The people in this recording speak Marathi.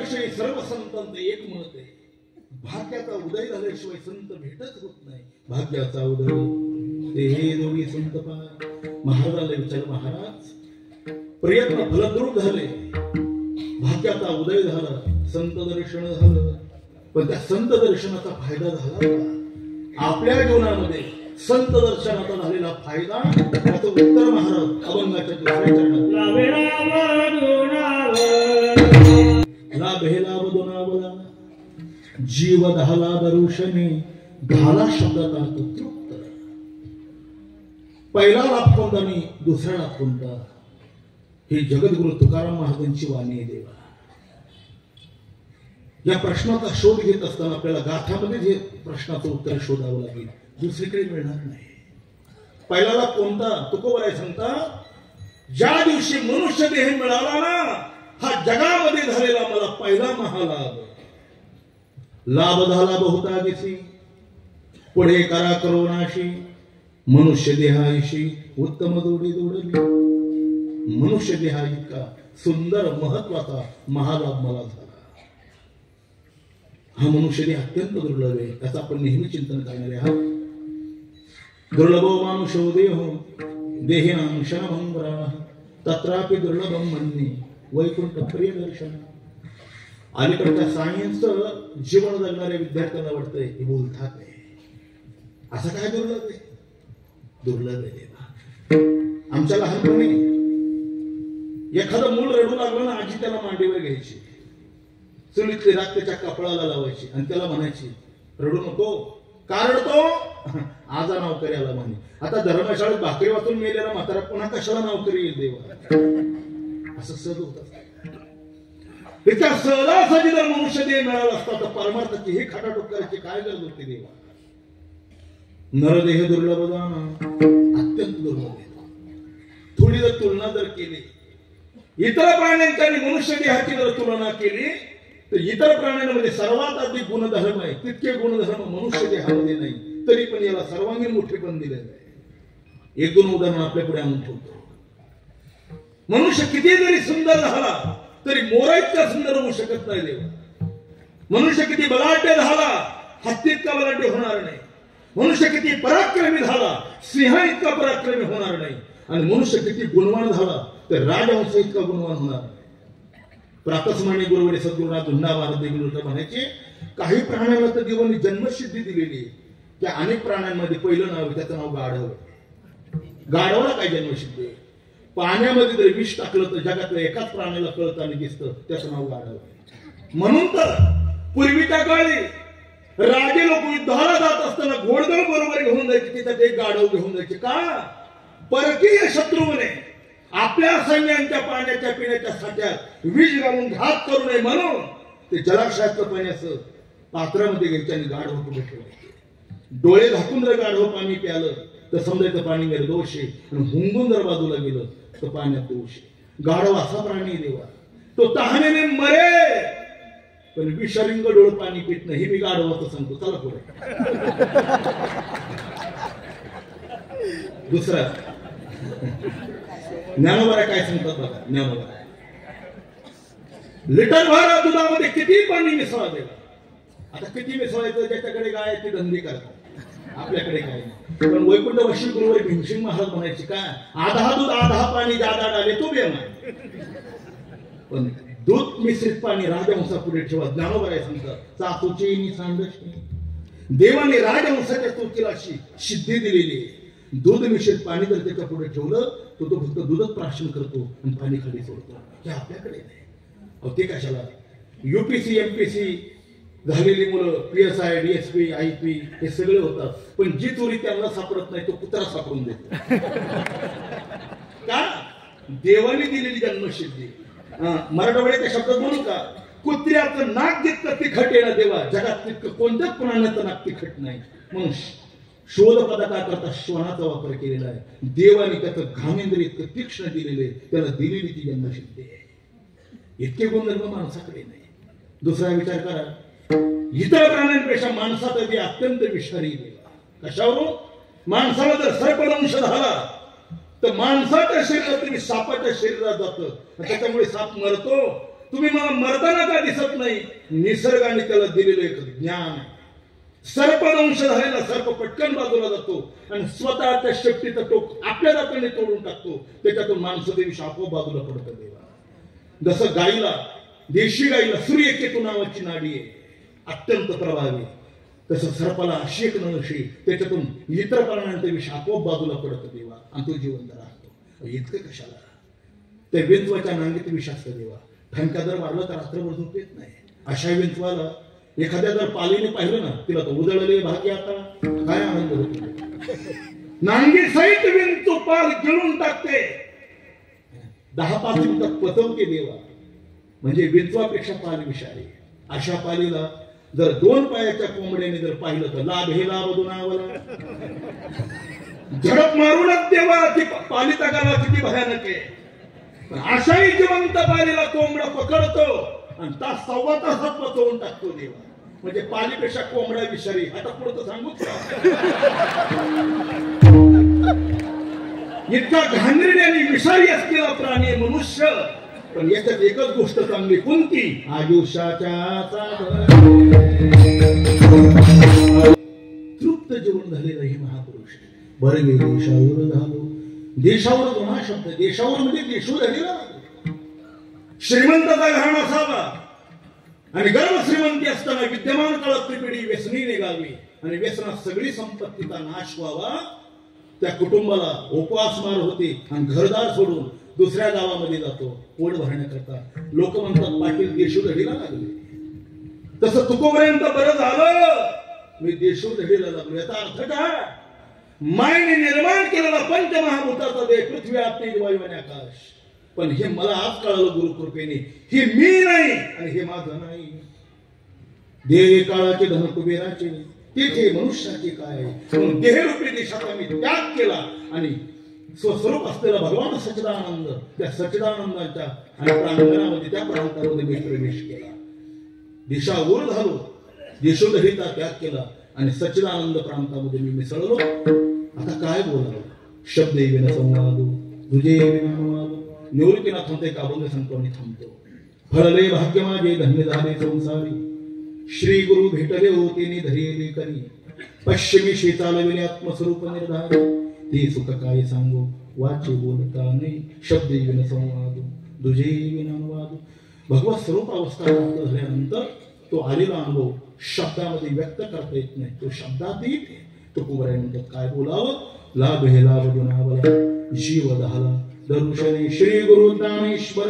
संतांविषयी सर्व संतांचं एक मत आहे, भाग्याचा उदय झाल्याशिवाय संत भेटत होत नाही. भाग्याचा उदय ते हे दोन्ही संत महाराजाला विचार, महाराज प्रयत्न फलद्रूप झाले, भाग्याचा उदय झाला, संत दर्शन झालं, पण त्या संत दर्शनाचा फायदा झाला का? आपल्या जीवनामध्ये संत दर्शनाचा झालेला फायदा त्याचं उत्तर महाराज अभंगाच्या दुसऱ्या चरणात लाभे लाभ दोनावला जीव दहाला दरुषणी दहाला शब्दाचा अर्थ तृप्त. पहिला लाभ कोणता आणि दुसरा लाभ कोणता? ही जगद्गुरु तुकाराम महाराजांची वाणी आहे. देवा या प्रश्नाचा शोध घेत असताना आपल्याला गाथामध्ये जे प्रश्नाचं उत्तर शोधावं लागेल, दुसरीकडे मिळणार नाही. पहिला लाभ कोणता? तुकोबराय सांगता, ज्या दिवशी मनुष्य देह मिळाला ना, हा जगामध्ये झालेला मला पहिला महालाभ. लाभ झाला बहुता दिसी पुढे करा करोनाशी, मनुष्य देहाशी उत्तम जोडी जोडली. मनुष्य देहा इतका सुंदर महत्वाचा महालाभ मला झाला. हा मनुष्य देह अत्यंत दुर्लभ आहे, त्याचं आपण नेहमी चिंतन करणारे आहात. दुर्लभो मानुषो देहो देहिनां क्षणभंगुरा तत्रापि दुर्लभम मन्ये वैकुंठ प्रिय दर्शन. अलीकडच्या सायन्सचं जीवन जगणाऱ्या विद्यार्थ्यांना वाटतंय हे बोलतात नाही, असं काय दुर्लभ आहे? दुर्लभ आहे देवा. आमच्या लहानपणी एखादं मूल रडू लागलं ना, आजी त्याला मांडीवर घ्यायची, चुलीतली राख त्याच्या कपडाला लावायची आणि त्याला म्हणायची, रडू नको. का रडतो? आजा नोकरी आला म्हणे. आता धर्मशाळेत भाकरी वाचून मेलेला म्हातारा पुन्हा कशाला नोकरी येईल देवा? असं सहज होत असत. त्याच्या सहजासहजी जर मनुष्य देह मिळाला असता तर परमार्थाची हे खटाटोप करायची काय गरज होती देवा? नरदेह दुर्लभ जाणं अत्यंत दुर्लभ आहे. थोडी जर तुलना जर केली, इतर प्राण्यांच्या आणि मनुष्य देहाची जर तुलना केली तर इतर प्राण्यांमध्ये सर्वात अधिक गुणधर्म आहे, तितके गुणधर्म मनुष्य देहामध्ये नाही, तरी पण याला सर्वांगीण मोठेपण दिलेलं आहे. एक दोन उदाहरण आपल्या पुढे आणून ठेवतो. मनुष्य किती जरी सुंदर झाला तरी मोरा इतका सुंदर होऊ शकत नाही देवा. मनुष्य किती बलाढ्य झाला, हत्ती इतका बलाढ्य होणार नाही. मनुष्य किती पराक्रमी झाला, सिंह इतका पराक्रमी होणार नाही. आणि मनुष्य किती गुणवान झाला तर राजहंस इतका गुणवान होणार नाही. प्रातस्मरणी गुरुवडे सद्गुरुनाथ धुंडा महाराज देखील म्हणायचे, काही प्राण्यांना तर देवाने जन्मसिद्धी दिलेली आहे. त्या अनेक प्राण्यांमध्ये पहिलं नाव त्याचं नाव गाढव. गाढवाला काय जन्मसिद्धी आहे? पाण्यामध्ये जर विष टाकलं तर जगातल्या एकाच प्राण्याला कळतं आणि दिसतं, त्याचं नाव गाढव. म्हणून तर पूर्वीच्या काळी राजे लोक युद्धाला जात असताना घोडदळ बरोबर घेऊन जायचे, त्याच्यात एक गाढव घेऊन जायचे. का? परकीय शत्रूने आपल्या सैन्यांच्या पाण्याच्या पिण्याच्या साठ्यात विष घालून घात करू नये म्हणून ते जलाशयातलं पाणी असं पात्रामध्ये घ्यायचे आणि गाढव कुठे ठेवायचे. डोळे झाकून जर गाढव पाणी प्यालं तर समजायचं पाणी निर्दोष आहे, आणि हुंगून जर बाजूला गेलं तर पाण्यात दोष आहे. गाढव असा प्राणी देवा, तो तहानेने मरे पण विषरिंग डोळ पाणी पित नाही. हे मी गाढवाचं सांगतो. चला पुढे. दुसरा ज्ञानोबा काय सांगतात बघा. ज्ञानोबा लिटर भर दुधामध्ये किती पाणी मिसळा देवा. आता किती मिसळायचं? ज्याच्याकडे गाय ती धंदे करतात, आपल्याकडे काय नाही. पण वैकुंठ वशी गुरुवर भीमसिंग महाराज म्हणायचे, काय आधा दूध आधा पाणी जादा डाले तो बेमा. पण दूध मिश्रित पाणी राजहंसा पुढे ठेवा. ज्ञानोबा काय सांगतात, चातुची निसांदशी. देवाने राजहंसाच्या चुकीला अशी सिद्धी दिलेली आहे. दूध मिश्रित पाणी जर त्याच्या पुढे ठेवलं तर तो फक्त दूधच प्राशन करतो आणि पाणी खाली सोडतो. हे आपल्याकडे नाही. अहो ते कशाला? युपीसी एमपीसी झालेली मुलं PSI DSP IP हे सगळे होतात, पण जी चोरी त्यांना सापडत नाही तो कुत्रा सापडून देतो. का? देवाने दिलेली जन्मसिद्धी. मराठवाड्याच्या शब्दात म्हणू का, कुत्र्याचं नाक जितकं तिखट आहे ना देवा, जगात तितकं कोणत्याच प्राण्याचं नाक तिखट नाही. म्हणून शोध पदार्थाकरता श्वानाचा वापर केलेला आहे. देवाने त्याचं घामेंद्र इतकं तीक्ष्ण दिलेले, त्याला दिलेली ती जन्मसिद्धी आहे. इतके गुणधर्म माणसाकडे नाही. दुसरा विचार करा, इतर प्राण्यांपेक्षा माणसात ते अत्यंत विषारी देवा. कशावरून? माणसाला जर सर्पदंश झाला तर माणसाच्या शरीरात तुम्ही सापाच्या शरीरात जातं, त्याच्यामुळे साप मरतो. तुम्ही मला मरताना का दिसत नाही? निसर्गाने त्याला दिलेलं एक ज्ञान आहे. सर्पदंश झालेला सर्प पटकन बाजूला जातो आणि स्वतःच्या शेपटीचं टोक आपल्या दाताने तोडून टाकतो. त्याच्यातून माणसदेवी आपोआप बाजूला पडतं. देवा जसं गाईला, देशी गाईला सूर्यकेतू नावाची नाडी आहे, अत्यंत प्रभावी, तसं सर्पाला अशी एक नशी, त्याच्यातून इतर प्राण्यांचा विष आपोआप बाजूला पडतं देवा आणि तो जिवंत राहतो. इतकं कशाला? त्या विंचवाच्या नांगीत विष असतं देवा. ठणका जर मारला तर रात्रभर झोप येत नाही. अशा विंचवाला एखाद्या जर पालीने पाहिलं ना, तिला तर उजळले भाग्य आता काय आनंद होतो. नांगी सहित विंचू पाल गिळून टाकते, 10-5 मिनिटात पचवते देवा. म्हणजे विंचवापेक्षा पाल विषारी. अशा पालीला जर 2 पायाच्या कोंबड्याने जर पाहिलं तर लाभ हे लाभ दुनावला. झडप मारूनच देवा ती पालीचा गाला किती भयानक आहे. अशाही जिवंत पालीला कोंबडा पकडतो आणि तास 1.25 तासात पचवून टाकतो देवा. म्हणजे पालीपेक्षा कोंबडा विषारी. आता पुढचं सांगूच का? इतका घाणेरड्याने विषारी असलेला प्राणी मनुष्य. पण याच्यात एकच गोष्ट चांगली, कोणती? आयुष्याच्या तृप्त जीवन झालेला हे महापुरुष. बरं मी देशावर झालो. देशावर जो हा शब्द, देशावर म्हणजे देशू झालेला. श्रीमंताचा घराणा असावा आणि गर्भ श्रीमंती असताना विद्यमान काळात पिढी व्यसनी निघावी आणि व्यसनात सगळी संपत्तीचा नाश व्हावा. त्या कुटुंबाला उपवास मार होते आणि घरदार सोडून दुसऱ्या गावामध्ये जातो पोट भरण्याकरता. लोक म्हणतात पाटील देशूधडीला लागले. तसं तुकोपर्यंत बरं झालं मी देशूधडीला लागलो. याचा अर्थ काय? मायने निर्माण केलेला पंचमहाभूताचा देह, पृथ्वी, अग्नी, वायू आणि आकाश. पण हे मला आज कळालं गुरुकृपेने, हे मी नाही आणि हे माझं नाही. देह काळाचे, धन कुबेराचे, तिथे मनुष्याचे काय? देहरूपी देशाचा मी त्याग केला आणि स्वस्वरूप असलेला भगवान सच्चिदानंद, त्या सच्चिदानंदाच्या आणि प्रांगणामध्ये, त्या प्रांतामध्ये मी प्रवेश केला. दिशावर झालो, देशोधडीचा त्याग केला आणि सच्चिदानंद प्रांतामध्ये मी मिसळलो. आता काय बोलावं? शब्द येईन संवाद, तुझे येईन अनुवाद. निवृत्तीनाथांचा एक अभंग सांगतो आणि थांबतो. फळले भाग्य माझे, धन्य झाले संसारी. श्री गुरु भेटले होते धैर्य करी. पश्चिमी शेतालविले आत्मस्वरूप निर्धारी. ते सुख काय सांगू, वाचे बोलता नाही. शब्द येईन संवाद, तुझे येईन अनुवाद. भगवत स्वरूप अवस्था प्राप्त झाल्यानंतर तो आलेला अनुभव शब्दामध्ये व्यक्त करता येत नाही. तो शब्दात येते. तो कुबऱ्यानंतर काय बोलावं? लाभ हे लाभ गुणावला, जीव दहाला दरुशने श्री गुरु ज्ञानेश्वर.